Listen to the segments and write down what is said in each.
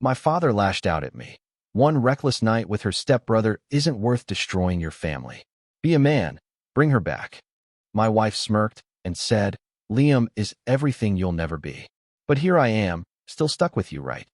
My father lashed out at me. One reckless night with her stepbrother isn't worth destroying your family. Be a man. Bring her back. My wife smirked and said, Liam is everything you'll never be. But here I am, still stuck with you, right?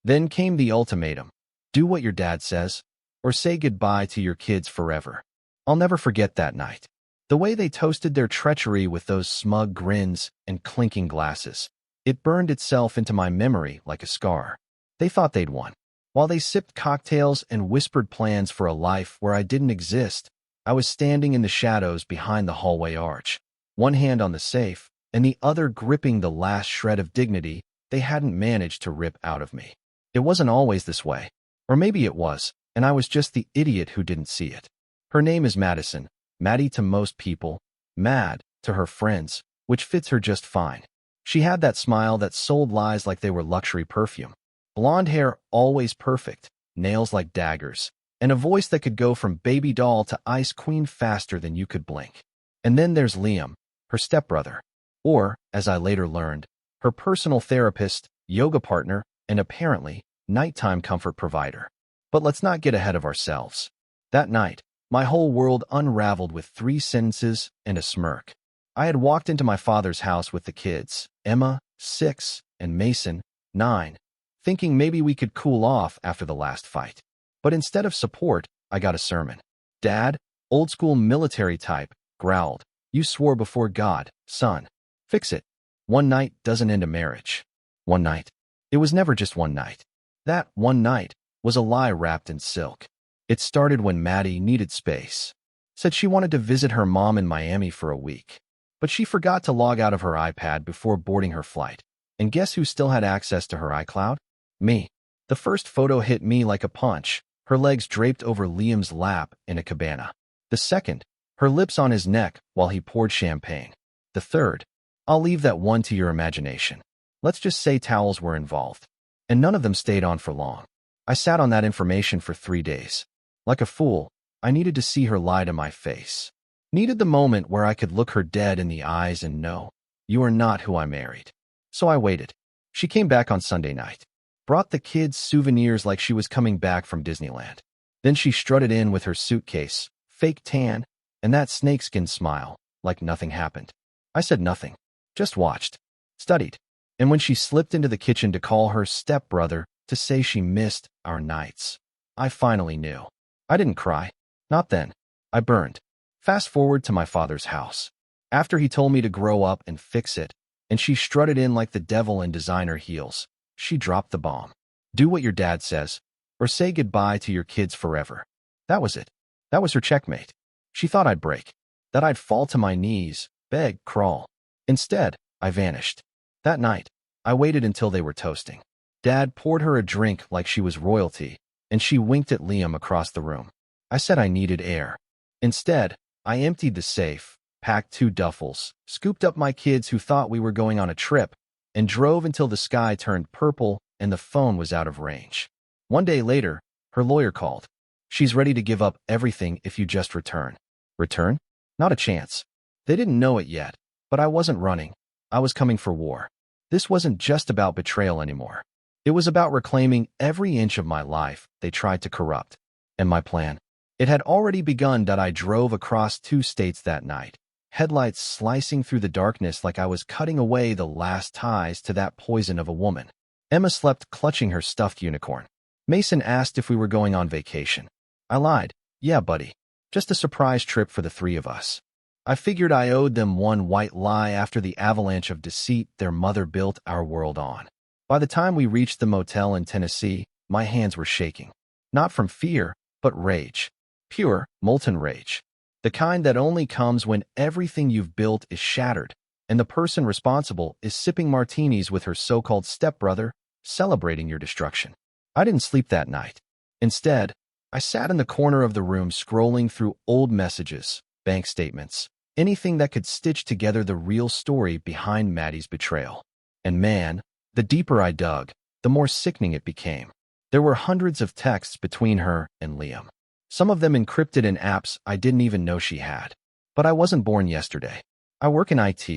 Then came the ultimatum. Do what your dad says, or say goodbye to your kids forever. I'll never forget that night. The way they toasted their treachery with those smug grins and clinking glasses. It burned itself into my memory like a scar. They thought they'd won. While they sipped cocktails and whispered plans for a life where I didn't exist, I was standing in the shadows behind the hallway arch, one hand on the safe and the other gripping the last shred of dignity they hadn't managed to rip out of me. It wasn't always this way. Or maybe it was, and I was just the idiot who didn't see it. Her name is Madison, Maddie to most people, Mad to her friends, which fits her just fine. She had that smile that sold lies like they were luxury perfume. Blonde hair always perfect, nails like daggers, and a voice that could go from baby doll to ice queen faster than you could blink. And then there's Liam, her stepbrother, or, as I later learned, her personal therapist, yoga partner, and apparently, nighttime comfort provider. But let's not get ahead of ourselves. That night, my whole world unraveled with 3 sentences and a smirk. I had walked into my father's house with the kids, Emma, 6, and Mason, 9, thinking maybe we could cool off after the last fight. But instead of support, I got a sermon. Dad, old school military type, growled, You swore before God, son. Fix it. One night doesn't end a marriage. One night. It was never just one night. That one night was a lie wrapped in silk. It started when Maddie needed space. Said she wanted to visit her mom in Miami for a week. But she forgot to log out of her iPad before boarding her flight. And guess who still had access to her iCloud? Me. The first photo hit me like a punch, her legs draped over Liam's lap in a cabana. The second, her lips on his neck while he poured champagne. The third, I'll leave that one to your imagination. Let's just say towels were involved. And none of them stayed on for long. I sat on that information for 3 days. Like a fool, I needed to see her lie to my face. Needed the moment where I could look her dead in the eyes and know, you are not who I married. So I waited. She came back on Sunday night. Brought the kids souvenirs like she was coming back from Disneyland. Then she strutted in with her suitcase, fake tan, and that snakeskin smile, like nothing happened. I said nothing, just watched, studied. And when she slipped into the kitchen to call her stepbrother to say she missed our nights, I finally knew. I didn't cry. Not then. I burned. Fast forward to my father's house. After he told me to grow up and fix it, and she strutted in like the devil in designer heels, she dropped the bomb. Do what your dad says, or say goodbye to your kids forever. That was it. That was her checkmate. She thought I'd break, that I'd fall to my knees, beg, crawl. Instead, I vanished. That night, I waited until they were toasting. Dad poured her a drink like she was royalty, and she winked at Liam across the room. I said I needed air. Instead, I emptied the safe, packed 2 duffels, scooped up my kids who thought we were going on a trip, and drove until the sky turned purple and the phone was out of range. One day later, her lawyer called. She's ready to give up everything if you just return. Return? Not a chance. They didn't know it yet, but I wasn't running. I was coming for war. This wasn't just about betrayal anymore. It was about reclaiming every inch of my life they tried to corrupt. And my plan? It had already begun. I drove across 2 states that night, headlights slicing through the darkness like I was cutting away the last ties to that poison of a woman. Emma slept clutching her stuffed unicorn. Mason asked if we were going on vacation. I lied. Yeah, buddy. Just a surprise trip for the 3 of us. I figured I owed them one white lie after the avalanche of deceit their mother built our world on. By the time we reached the motel in Tennessee, my hands were shaking. Not from fear, but rage. Pure, molten rage. The kind that only comes when everything you've built is shattered, and the person responsible is sipping martinis with her so-called stepbrother, celebrating your destruction. I didn't sleep that night. Instead, I sat in the corner of the room scrolling through old messages, bank statements, anything that could stitch together the real story behind Maddie's betrayal. And man, the deeper I dug, the more sickening it became. There were hundreds of texts between her and Liam. Some of them encrypted in apps I didn't even know she had. But I wasn't born yesterday. I work in IT.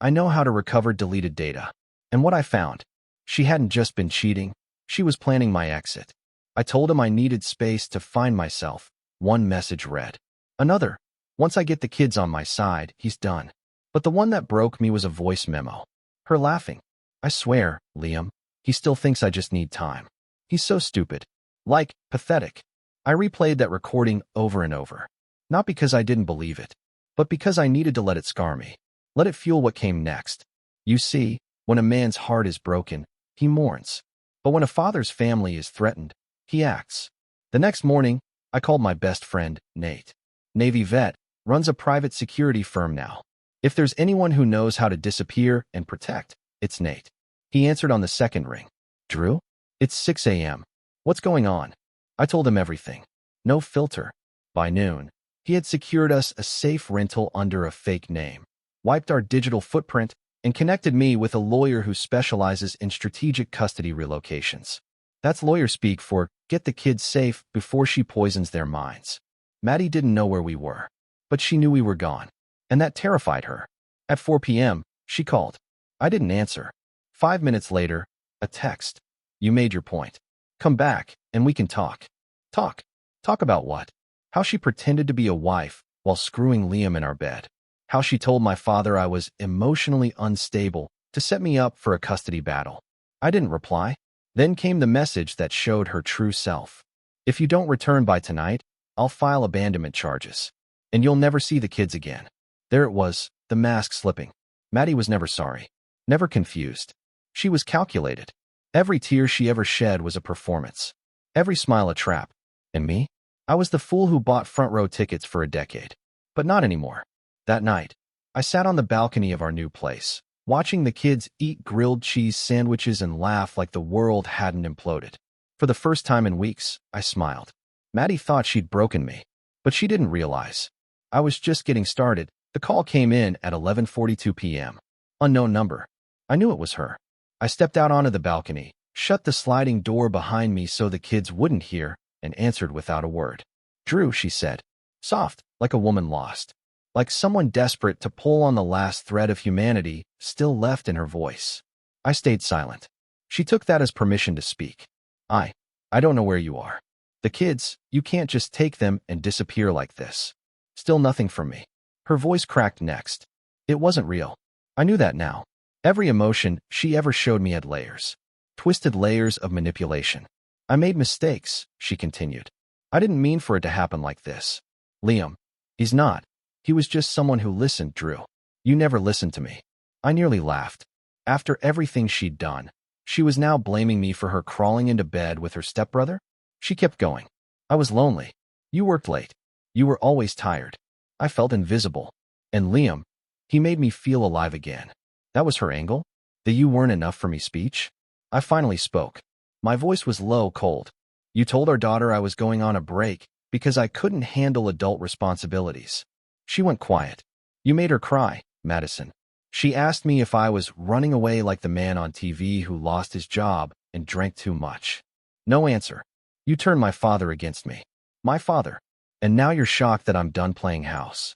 I know how to recover deleted data. And what I found, she hadn't just been cheating, She was planning my exit. I told him I needed space to find myself. One message read. Another. Once I get the kids on my side, he's done. But the one that broke me was a voice memo. Her laughing. I swear, Liam, he still thinks I just need time. He's so stupid. Like, pathetic. I replayed that recording over and over. Not because I didn't believe it, but because I needed to let it scar me. Let it fuel what came next. You see, when a man's heart is broken, he mourns. But when a father's family is threatened, he acts. The next morning, I called my best friend, Nate. Navy vet, runs a private security firm now. If there's anyone who knows how to disappear and protect, it's Nate. He answered on the second ring. Drew? It's 6 a.m. What's going on? I told him everything. No filter. By noon, he had secured us a safe rental under a fake name, wiped our digital footprint, and connected me with a lawyer who specializes in strategic custody relocations. That's lawyer speak for get the kids safe before she poisons their minds. Maddie didn't know where we were, but she knew we were gone, and that terrified her. At 4 p.m., she called. I didn't answer. 5 minutes later, a text. You made your point. Come back, and we can talk. Talk. Talk about what? How she pretended to be a wife while screwing Liam in our bed. How she told my father I was emotionally unstable to set me up for a custody battle. I didn't reply. Then came the message that showed her true self. If you don't return by tonight, I'll file abandonment charges. And you'll never see the kids again. There it was, the mask slipping. Maddie was never sorry. Never confused. She was calculated. Every tear she ever shed was a performance. Every smile a trap. And me? I was the fool who bought front row tickets for a decade. But not anymore. That night, I sat on the balcony of our new place, watching the kids eat grilled cheese sandwiches and laugh like the world hadn't imploded. For the first time in weeks, I smiled. Maddie thought she'd broken me, but she didn't realize. I was just getting started. The call came in at 11:42 p.m. Unknown number. I knew it was her. I stepped out onto the balcony, shut the sliding door behind me so the kids wouldn't hear, and answered without a word. Drew, she said. Soft, like a woman lost. Like someone desperate to pull on the last thread of humanity still left in her voice. I stayed silent. She took that as permission to speak. I don't know where you are. The kids, you can't just take them and disappear like this. Still nothing from me. Her voice cracked next. It wasn't real. I knew that now. Every emotion she ever showed me had layers. Twisted layers of manipulation. I made mistakes, she continued. I didn't mean for it to happen like this. Liam. He's not. He was just someone who listened, Drew. You never listened to me. I nearly laughed. After everything she'd done, she was now blaming me for her crawling into bed with her stepbrother? She kept going. I was lonely. You worked late. You were always tired. I felt invisible. And Liam, he made me feel alive again. That was her angle? The you weren't enough for me speech? I finally spoke. My voice was low, cold. You told our daughter I was going on a break because I couldn't handle adult responsibilities. She went quiet. You made her cry, Madison. She asked me if I was running away like the man on TV who lost his job and drank too much. No answer. You turned my father against me. My father. And now you're shocked that I'm done playing house.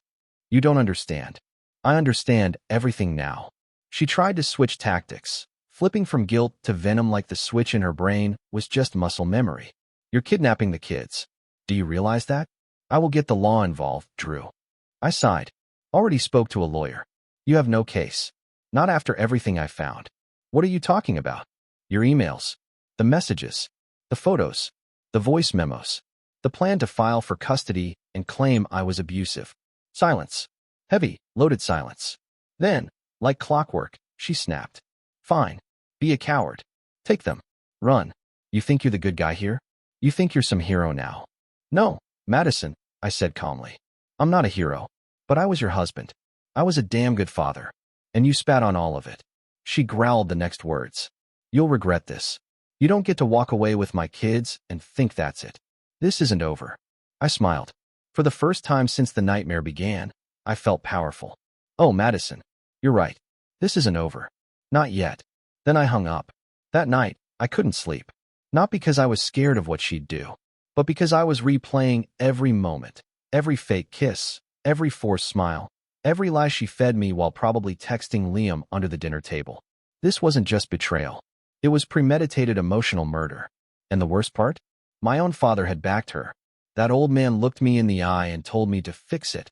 You don't understand. I understand everything now. She tried to switch tactics. Flipping from guilt to venom like the switch in her brain was just muscle memory. You're kidnapping the kids. Do you realize that? I will get the law involved, Drew. I sighed. Already spoke to a lawyer. You have no case. Not after everything I found. What are you talking about? Your emails. The messages. The photos. The voice memos. The plan to file for custody and claim I was abusive. Silence. Heavy, loaded silence. Then, like clockwork, she snapped. Fine. Be a coward. Take them. Run. You think you're the good guy here? You think you're some hero now? No, Madison, I said calmly. I'm not a hero. But I was your husband. I was a damn good father. And you spat on all of it. She growled the next words. You'll regret this. You don't get to walk away with my kids and think that's it. This isn't over. I smiled. For the first time since the nightmare began, I felt powerful. Oh, Madison. You're right. This isn't over. Not yet. Then I hung up. That night, I couldn't sleep. Not because I was scared of what she'd do, but because I was replaying every moment, every fake kiss, every forced smile, every lie she fed me while probably texting Liam under the dinner table. This wasn't just betrayal. It was premeditated emotional murder. And the worst part? My own father had backed her. That old man looked me in the eye and told me to fix it,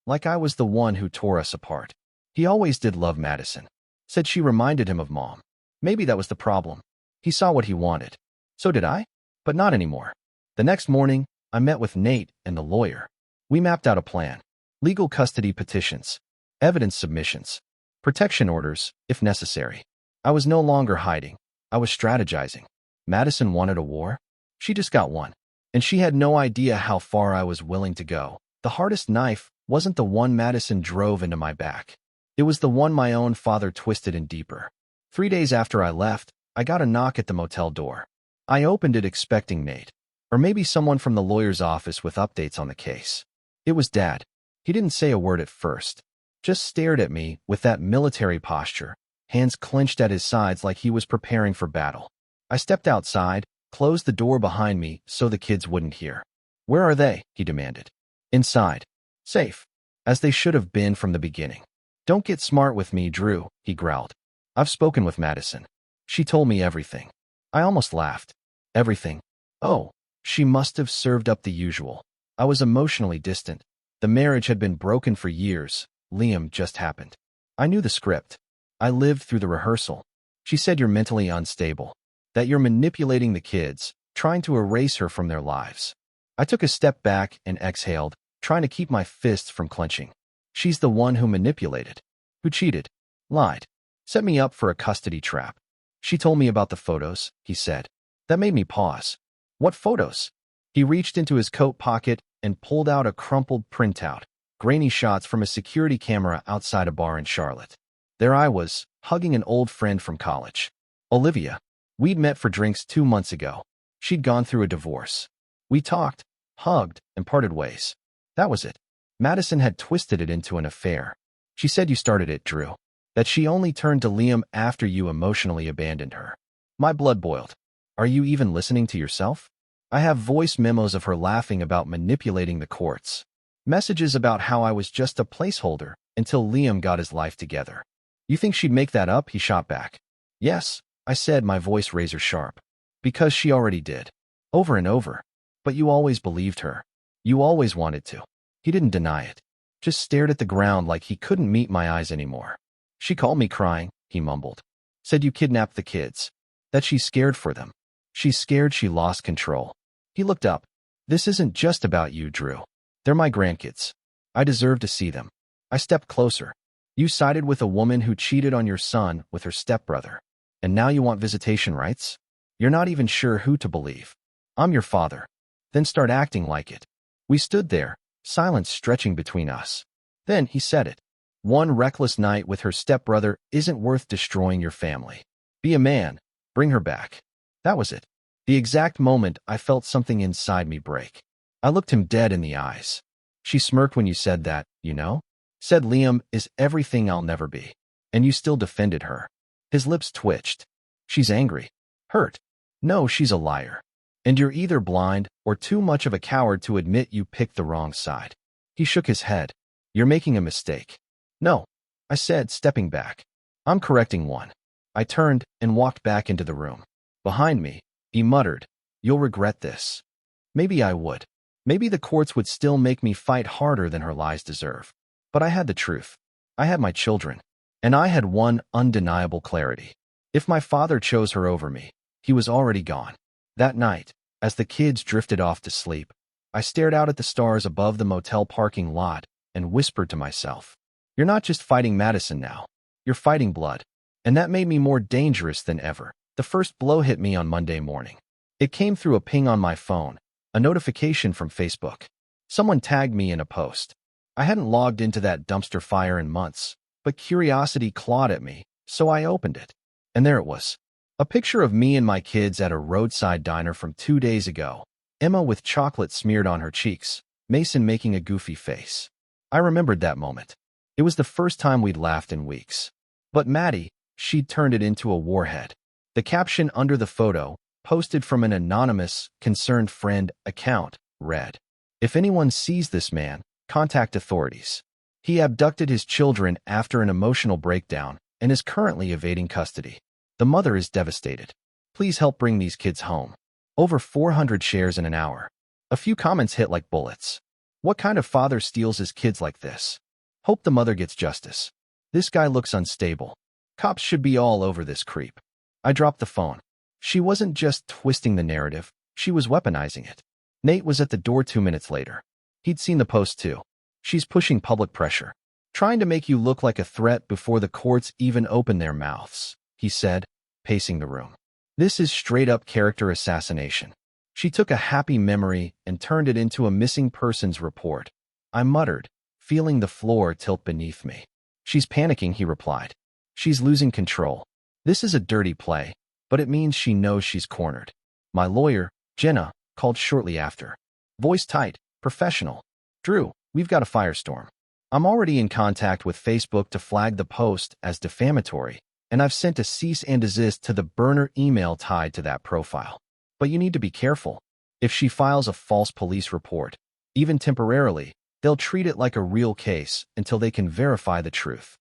like I was the one who tore us apart. He always did love Madison. Said she reminded him of Mom. Maybe that was the problem. He saw what he wanted. So did I, but not anymore. The next morning, I met with Nate and the lawyer. We mapped out a plan. Legal custody petitions, evidence submissions, protection orders, if necessary. I was no longer hiding. I was strategizing. Madison wanted a war. She just got one. And she had no idea how far I was willing to go. The hardest knife wasn't the one Madison drove into my back. It was the one my own father twisted in deeper. 3 days after I left, I got a knock at the motel door. I opened it expecting Nate, or maybe someone from the lawyer's office with updates on the case. It was Dad. He didn't say a word at first, just stared at me with that military posture, hands clenched at his sides like he was preparing for battle. I stepped outside, closed the door behind me so the kids wouldn't hear. "Where are they?" he demanded. "Inside. Safe. As they should have been from the beginning." "Don't get smart with me, Drew," he growled. "I've spoken with Madison. She told me everything." I almost laughed. Everything. Oh, she must have served up the usual. I was emotionally distant. The marriage had been broken for years. Liam just happened. I knew the script. I lived through the rehearsal. She said you're mentally unstable, that you're manipulating the kids, trying to erase her from their lives. I took a step back and exhaled, trying to keep my fists from clenching. She's the one who manipulated, who cheated, lied, set me up for a custody trap. She told me about the photos, he said. That made me pause. What photos? He reached into his coat pocket and pulled out a crumpled printout, grainy shots from a security camera outside a bar in Charlotte. There I was, hugging an old friend from college. Olivia. We'd met for drinks 2 months ago. She'd gone through a divorce. We talked, hugged, and parted ways. That was it. Madison had twisted it into an affair. She said you started it, Drew. That she only turned to Liam after you emotionally abandoned her. My blood boiled. Are you even listening to yourself? I have voice memos of her laughing about manipulating the courts. Messages about how I was just a placeholder until Liam got his life together. You think she'd make that up? He shot back. Yes, I said, my voice razor sharp. Because she already did. Over and over. But you always believed her. You always wanted to. He didn't deny it. Just stared at the ground like he couldn't meet my eyes anymore. She called me crying, he mumbled. Said you kidnapped the kids. That she's scared for them. She's scared she lost control. He looked up. This isn't just about you, Drew. They're my grandkids. I deserve to see them. I stepped closer. You sided with a woman who cheated on your son with her stepbrother. And now you want visitation rights? You're not even sure who to believe. I'm your father. Then start acting like it. We stood there, silence stretching between us. Then he said it. One reckless night with her stepbrother isn't worth destroying your family. Be a man. Bring her back. That was it. The exact moment I felt something inside me break. I looked him dead in the eyes. She smirked when you said that, you know? Said Liam is everything I'll never be. And you still defended her. His lips twitched. She's angry. Hurt. No, she's a liar. And you're either blind or too much of a coward to admit you picked the wrong side. He shook his head. You're making a mistake. No, I said, stepping back. I'm correcting one. I turned and walked back into the room. Behind me, he muttered, you'll regret this. Maybe I would. Maybe the courts would still make me fight harder than her lies deserve. But I had the truth. I had my children. And I had one undeniable clarity. If my father chose her over me, he was already gone. That night, as the kids drifted off to sleep, I stared out at the stars above the motel parking lot and whispered to myself, you're not just fighting Madison now. You're fighting blood. And that made me more dangerous than ever. The first blow hit me on Monday morning. It came through a ping on my phone, a notification from Facebook. Someone tagged me in a post. I hadn't logged into that dumpster fire in months, but curiosity clawed at me, so I opened it. And there it was. A picture of me and my kids at a roadside diner from 2 days ago. Emma with chocolate smeared on her cheeks, Mason making a goofy face. I remembered that moment. It was the first time we'd laughed in weeks. But Maddie, she'd turned it into a warhead. The caption under the photo, posted from an anonymous, concerned friend account, read, if anyone sees this man, contact authorities. He abducted his children after an emotional breakdown and is currently evading custody. The mother is devastated. Please help bring these kids home. Over 400 shares in an hour. A few comments hit like bullets. What kind of father steals his kids like this? Hope the mother gets justice. This guy looks unstable. Cops should be all over this creep. I dropped the phone. She wasn't just twisting the narrative, she was weaponizing it. Nate was at the door 2 minutes later. He'd seen the post too. She's pushing public pressure. Trying to make you look like a threat before the courts even open their mouths, he said, pacing the room. This is straight-up character assassination. She took a happy memory and turned it into a missing persons report. I muttered, feeling the floor tilt beneath me. She's panicking, he replied. She's losing control. This is a dirty play, but it means she knows she's cornered. My lawyer, Jenna, called shortly after. Voice tight, professional. Drew, we've got a firestorm. I'm already in contact with Facebook to flag the post as defamatory, and I've sent a cease and desist to the burner email tied to that profile. But you need to be careful. If she files a false police report, even temporarily, they'll treat it like a real case until they can verify the truth.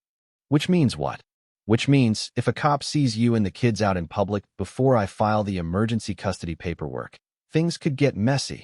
Which means what? Which means if a cop sees you and the kids out in public before I file the emergency custody paperwork, things could get messy.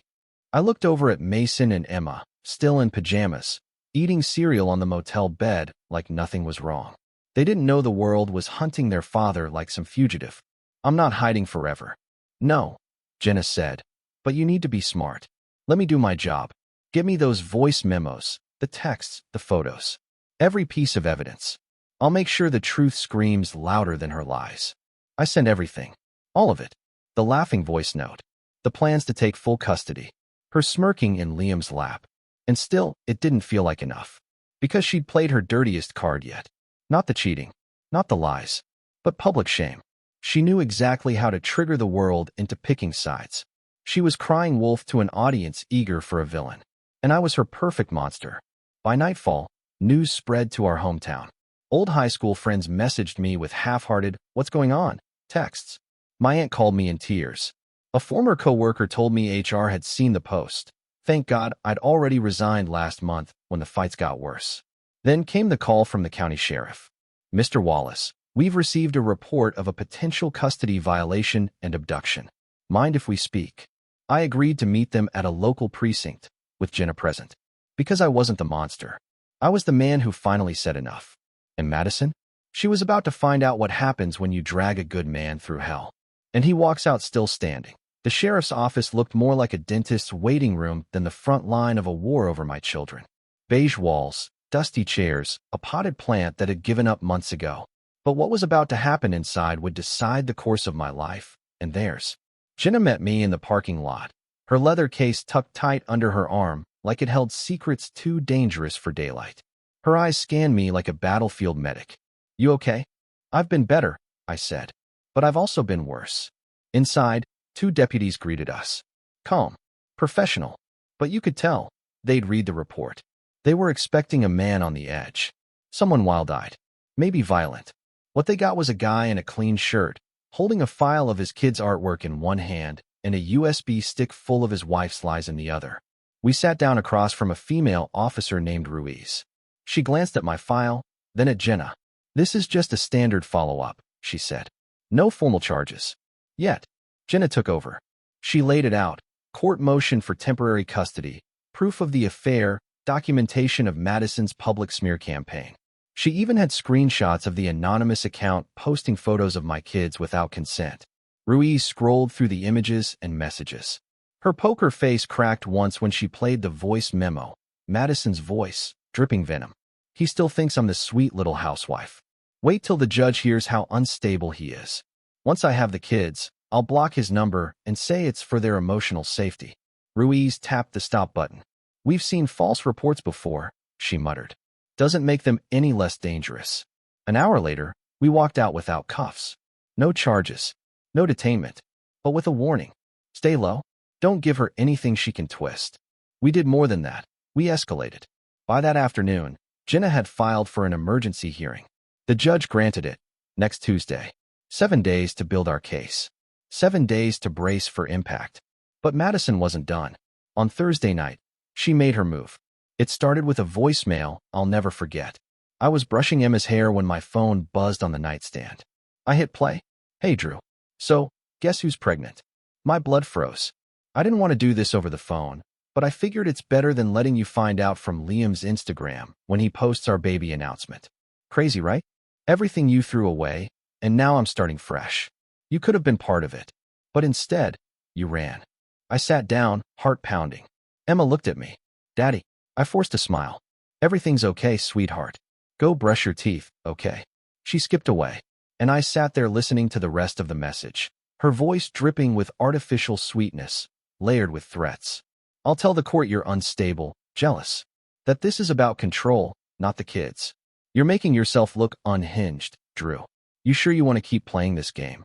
I looked over at Mason and Emma, still in pajamas, eating cereal on the motel bed like nothing was wrong. They didn't know the world was hunting their father like some fugitive. I'm not hiding forever. No, Jenna said, but you need to be smart. Let me do my job. Get me those voice memos, the texts, the photos. Every piece of evidence. I'll make sure the truth screams louder than her lies. I sent everything. All of it. The laughing voice note. The plans to take full custody. Her smirking in Liam's lap. And still, it didn't feel like enough. Because she'd played her dirtiest card yet. Not the cheating. Not the lies. But public shame. She knew exactly how to trigger the world into picking sides. She was crying wolf to an audience eager for a villain. And I was her perfect monster. By nightfall, news spread to our hometown. Old high school friends messaged me with half-hearted, "What's going on?" texts. My aunt called me in tears. A former co-worker told me HR had seen the post. Thank God I'd already resigned last month when the fights got worse. Then came the call from the county sheriff. "Mr. Wallace, we've received a report of a potential custody violation and abduction. Mind if we speak?" I agreed to meet them at a local precinct, with Jenna present. Because I wasn't the monster. I was the man who finally said enough. And Madison? She was about to find out what happens when you drag a good man through hell. And he walks out still standing. The sheriff's office looked more like a dentist's waiting room than the front line of a war over my children. Beige walls, dusty chairs, a potted plant that had given up months ago. But what was about to happen inside would decide the course of my life, and theirs. Jenna met me in the parking lot, her leather case tucked tight under her arm like it held secrets too dangerous for daylight. Her eyes scanned me like a battlefield medic. "You okay?" "I've been better," I said. "But I've also been worse." Inside, 2 deputies greeted us. Calm, professional, but you could tell they'd read the report. They were expecting a man on the edge. Someone wild-eyed, maybe violent. What they got was a guy in a clean shirt, holding a file of his kid's artwork in one hand and a USB stick full of his wife's lies in the other. We sat down across from a female officer named Ruiz. She glanced at my file, then at Jenna. "This is just a standard follow-up," she said. "No formal charges. Yet." Jenna took over. She laid it out. Court motion for temporary custody, proof of the affair, documentation of Madison's public smear campaign. She even had screenshots of the anonymous account posting photos of my kids without consent. Ruiz scrolled through the images and messages. Her poker face cracked once when she played the voice memo. Madison's voice, dripping venom. "He still thinks I'm the sweet little housewife. Wait till the judge hears how unstable he is. Once I have the kids, I'll block his number and say it's for their emotional safety." Ruiz tapped the stop button. "We've seen false reports before," she muttered. "Doesn't make them any less dangerous." An hour later, we walked out without cuffs. No charges. No detainment. But with a warning. Stay low. Don't give her anything she can twist. We did more than that. We escalated. By that afternoon, Jenna had filed for an emergency hearing. The judge granted it. Next Tuesday. 7 days to build our case. 7 days to brace for impact. But Madison wasn't done. On Thursday night, she made her move. It started with a voicemail I'll never forget. I was brushing Emma's hair when my phone buzzed on the nightstand. I hit play. Hey, Drew. So, guess who's pregnant? My blood froze. I didn't want to do this over the phone, but I figured it's better than letting you find out from Liam's Instagram when he posts our baby announcement. Crazy, right? Everything you threw away, and now I'm starting fresh. You could have been part of it, but instead, you ran. I sat down, heart pounding. Emma looked at me. Daddy, I forced a smile. Everything's okay, sweetheart. Go brush your teeth, okay? She skipped away, and I sat there listening to the rest of the message, her voice dripping with artificial sweetness, layered with threats. I'll tell the court you're unstable, jealous. That this is about control, not the kids. You're making yourself look unhinged, Drew. You sure you want to keep playing this game?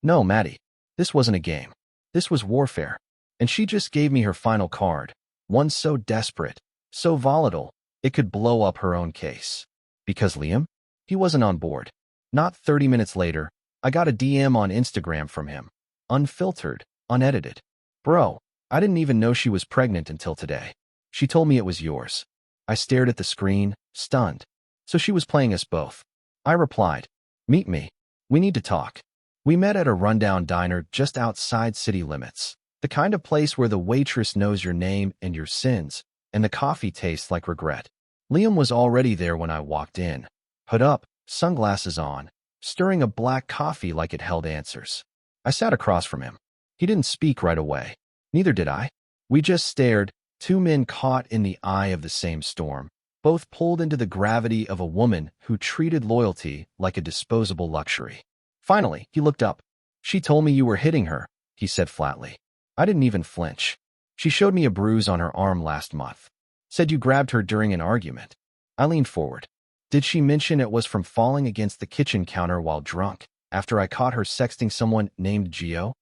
No, Maddie. This wasn't a game. This was warfare. And she just gave me her final card, one so desperate, so volatile, it could blow up her own case. Because Liam? He wasn't on board. Not 30 minutes later, I got a DM on Instagram from him. Unfiltered, unedited. Bro, I didn't even know she was pregnant until today. She told me it was yours. I stared at the screen, stunned. So she was playing us both. I replied, meet me. We need to talk. We met at a rundown diner just outside city limits. The kind of place where the waitress knows your name and your sins, and the coffee tastes like regret. Liam was already there when I walked in. Hood up, sunglasses on, stirring a black coffee like it held answers. I sat across from him. He didn't speak right away. Neither did I. We just stared, two men caught in the eye of the same storm, both pulled into the gravity of a woman who treated loyalty like a disposable luxury. Finally, he looked up. She told me you were hitting her, he said flatly. I didn't even flinch. She showed me a bruise on her arm last month. Said you grabbed her during an argument. I leaned forward. Did she mention it was from falling against the kitchen counter while drunk, after I caught her sexting someone named Gio?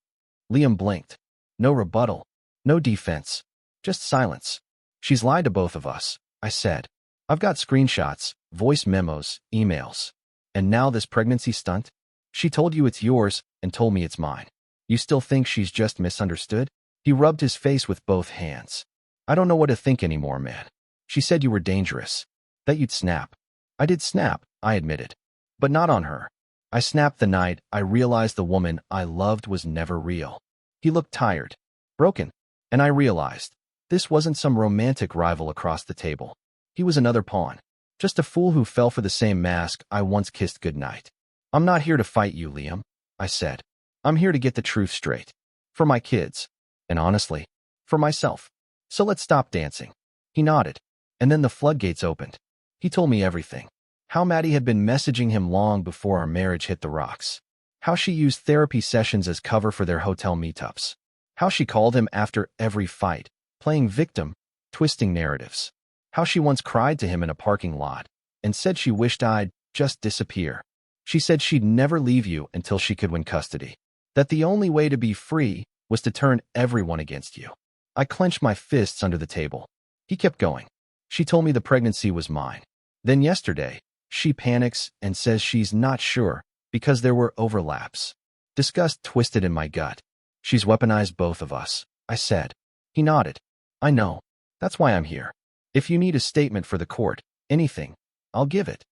Liam blinked. No rebuttal. No defense. Just silence. She's lied to both of us, I said. I've got screenshots, voice memos, emails. And now this pregnancy stunt? She told you it's yours and told me it's mine. You still think she's just misunderstood? He rubbed his face with both hands. I don't know what to think anymore, man. She said you were dangerous. That you'd snap. I did snap, I admitted. But not on her. I snapped the night I realized the woman I loved was never real. He looked tired, broken, and I realized this wasn't some romantic rival across the table. He was another pawn, just a fool who fell for the same mask I once kissed goodnight. I'm not here to fight you, Liam, I said. I'm here to get the truth straight. For my kids. And honestly, for myself. So let's stop dancing. He nodded. And then the floodgates opened. He told me everything. How Maddie had been messaging him long before our marriage hit the rocks. How she used therapy sessions as cover for their hotel meetups. How she called him after every fight, playing victim, twisting narratives. How she once cried to him in a parking lot and said she wished I'd just disappear. She said she'd never leave you until she could win custody. That the only way to be free was to turn everyone against you. I clenched my fists under the table. He kept going. She told me the pregnancy was mine. Then yesterday, she panics and says she's not sure because there were overlaps. Disgust twisted in my gut. She's weaponized both of us, I said. He nodded. I know. That's why I'm here. If you need a statement for the court, anything, I'll give it.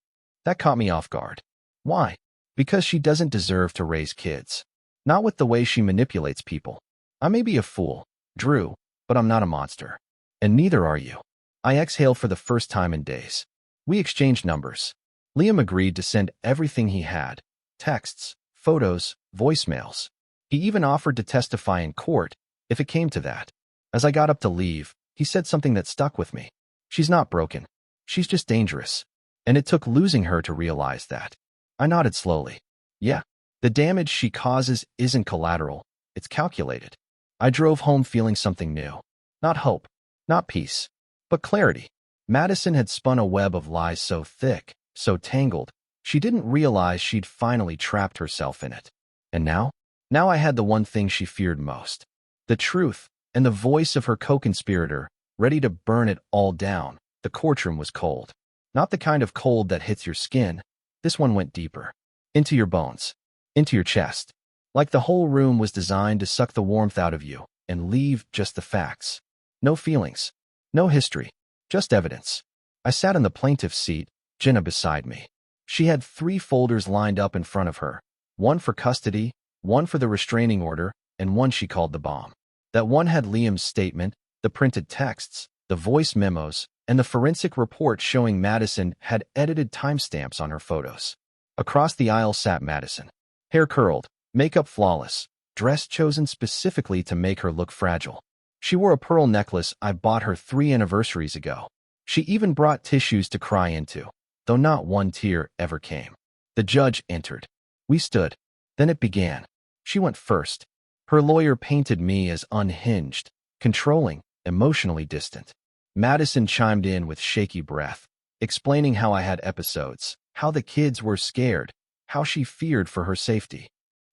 That caught me off guard. Why? Because she doesn't deserve to raise kids. Not with the way she manipulates people. I may be a fool, Drew, but I'm not a monster. And neither are you. I exhaled for the first time in days. We exchanged numbers. Liam agreed to send everything he had. Texts, photos, voicemails. He even offered to testify in court if it came to that. As I got up to leave, he said something that stuck with me. She's not broken. She's just dangerous. And it took losing her to realize that. I nodded slowly. Yeah, the damage she causes isn't collateral. It's calculated. I drove home feeling something new. Not hope, not peace, but clarity. Madison had spun a web of lies so thick, so tangled, she didn't realize she'd finally trapped herself in it. And now? Now I had the one thing she feared most. The truth, and the voice of her co-conspirator, ready to burn it all down. The courtroom was cold. Not the kind of cold that hits your skin. This one went deeper. Into your bones. Into your chest. Like the whole room was designed to suck the warmth out of you and leave just the facts. No feelings. No history. Just evidence. I sat in the plaintiff's seat, Jenna beside me. She had 3 folders lined up in front of her. One for custody, one for the restraining order and one she called the bomb. That one had Liam's statement, the printed texts, the voice memos, and the forensic report showing Madison had edited timestamps on her photos. Across the aisle sat Madison, hair curled, makeup flawless, dress chosen specifically to make her look fragile. She wore a pearl necklace I bought her 3 anniversaries ago. She even brought tissues to cry into, though not one tear ever came. The judge entered. We stood. Then it began. She went first. Her lawyer painted me as unhinged, controlling, emotionally distant. Madison chimed in with shaky breath, explaining how I had episodes, how the kids were scared, how she feared for her safety.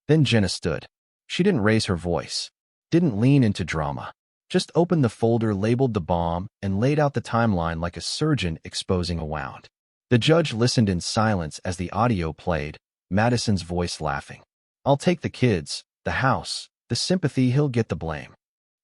Then Jenna stood. She didn't raise her voice, didn't lean into drama, just opened the folder labeled the bomb and laid out the timeline like a surgeon exposing a wound. The judge listened in silence as the audio played, Madison's voice laughing. I'll take the kids, the house, the sympathy, he'll get the blame.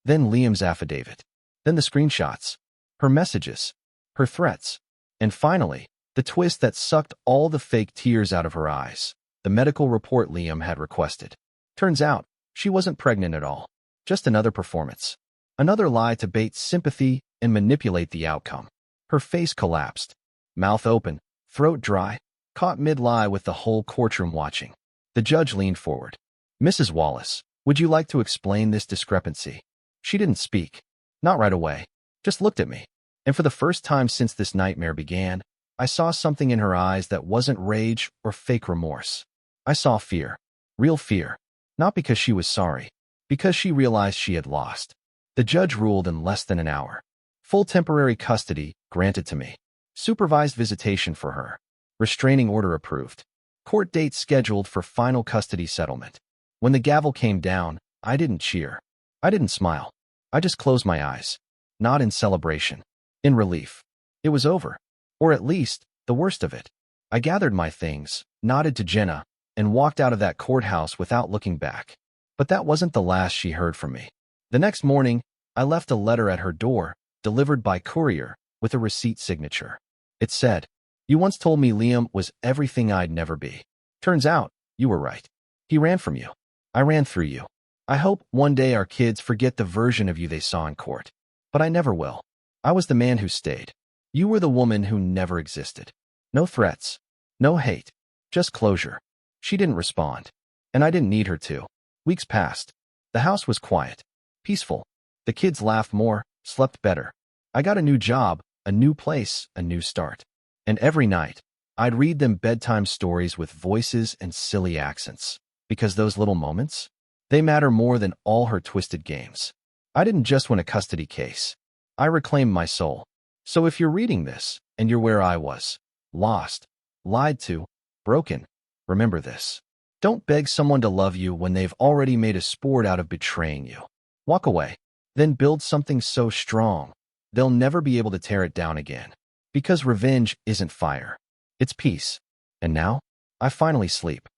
Then Liam's affidavit. Then the screenshots, her messages, her threats. And finally, the twist that sucked all the fake tears out of her eyes, the medical report Liam had requested. Turns out, she wasn't pregnant at all. Just another performance. Another lie to bait sympathy and manipulate the outcome. Her face collapsed, mouth open, throat dry, caught mid-lie with the whole courtroom watching. The judge leaned forward. Mrs. Wallace, would you like to explain this discrepancy? She didn't speak. Not right away. Just looked at me. And for the first time since this nightmare began, I saw something in her eyes that wasn't rage or fake remorse. I saw fear. Real fear. Not because she was sorry. Because she realized she had lost. The judge ruled in less than an hour. Full temporary custody granted to me. Supervised visitation for her. Restraining order approved. Court date scheduled for final custody settlement. When the gavel came down, I didn't cheer. I didn't smile. I just closed my eyes. Not in celebration. In relief. It was over. Or at least, the worst of it. I gathered my things, nodded to Jenna, and walked out of that courthouse without looking back. But that wasn't the last she heard from me. The next morning, I left a letter at her door, delivered by courier, with a receipt signature. It said, "You once told me Liam was everything I'd never be. Turns out, you were right. He ran from you. I ran through you. I hope one day our kids forget the version of you they saw in court. But I never will. I was the man who stayed. You were the woman who never existed. No threats. No hate. Just closure." She didn't respond. And I didn't need her to. Weeks passed. The house was quiet. Peaceful. The kids laughed more, slept better. I got a new job, a new place, a new start. And every night, I'd read them bedtime stories with voices and silly accents. Because those little moments, they matter more than all her twisted games. I didn't just win a custody case. I reclaimed my soul. So if you're reading this, and you're where I was, lost, lied to, broken, remember this. Don't beg someone to love you when they've already made a sport out of betraying you. Walk away. Then build something so strong, they'll never be able to tear it down again. Because revenge isn't fire. It's peace. And now, I finally sleep.